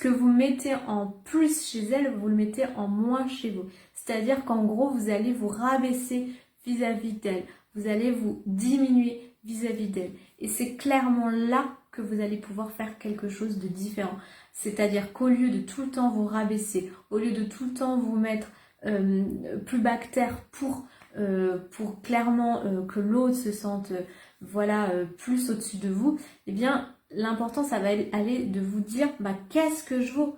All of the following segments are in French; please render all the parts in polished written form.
que vous mettez en plus chez elle, vous le mettez en moins chez vous. C'est-à-dire qu'en gros, vous allez vous rabaisser vis-à-vis d'elle. Vous allez vous diminuer vis-à-vis d'elle. Et c'est clairement là que vous allez pouvoir faire quelque chose de différent. C'est-à-dire qu'au lieu de tout le temps vous rabaisser, au lieu de tout le temps vous mettre plus bas que terre pour clairement que l'autre se sente plus au-dessus de vous, eh bien l'important ça va aller de vous dire qu'est-ce que je vaux,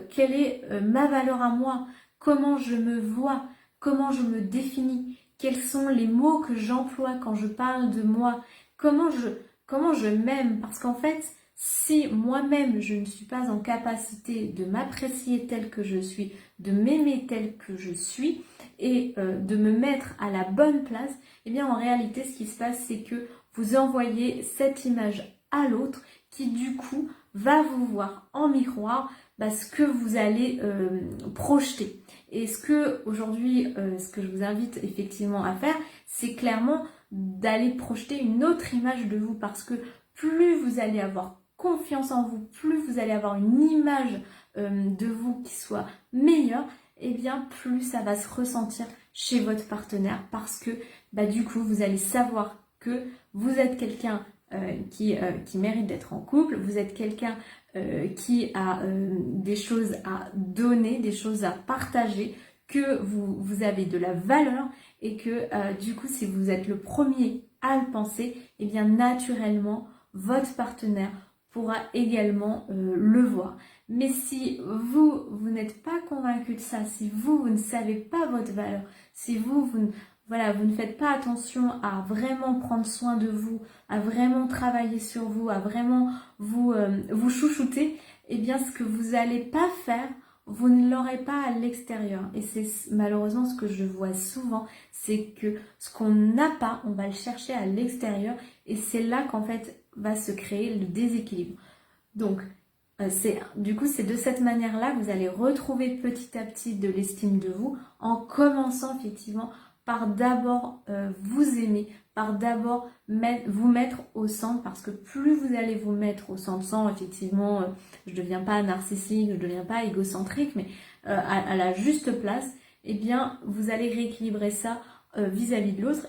quelle est ma valeur à moi, comment je me vois, comment je me définis, quels sont les mots que j'emploie quand je parle de moi, comment je m'aime, parce qu'en fait si moi-même je ne suis pas en capacité de m'apprécier telle que je suis, de m'aimer telle que je suis et de me mettre à la bonne place, eh bien en réalité ce qui se passe c'est que vous envoyez cette image à l'autre qui du coup va vous voir en miroir ce que vous allez projeter. Et ce que aujourd'hui, ce que je vous invite effectivement à faire, c'est clairement d'aller projeter une autre image de vous, parce que plus vous allez avoir confiance en vous, plus vous allez avoir une image de vous qui soit meilleure, et bien plus ça va se ressentir chez votre partenaire, parce que du coup vous allez savoir que vous êtes quelqu'un qui mérite d'être en couple, vous êtes quelqu'un qui a des choses à donner, des choses à partager, que vous avez de la valeur et que du coup si vous êtes le premier à le penser, et bien naturellement votre partenaire pourra également le voir. Mais si vous n'êtes pas convaincu de ça, si vous ne savez pas votre valeur, si vous ne faites pas attention à vraiment prendre soin de vous, à vraiment travailler sur vous, à vraiment vous chouchouter, eh bien ce que vous n'allez pas faire, vous ne l'aurez pas à l'extérieur. Et c'est malheureusement ce que je vois souvent, c'est que ce qu'on n'a pas, on va le chercher à l'extérieur, et c'est là qu'en fait va se créer le déséquilibre. Donc c'est de cette manière-là que vous allez retrouver petit à petit de l'estime de vous, en commençant effectivement par d'abord vous aimer, par d'abord vous mettre au centre, parce que plus vous allez vous mettre au centre, sans effectivement, je ne deviens pas narcissique, je ne deviens pas égocentrique, mais à la juste place, eh bien vous allez rééquilibrer ça vis-à-vis de l'autre.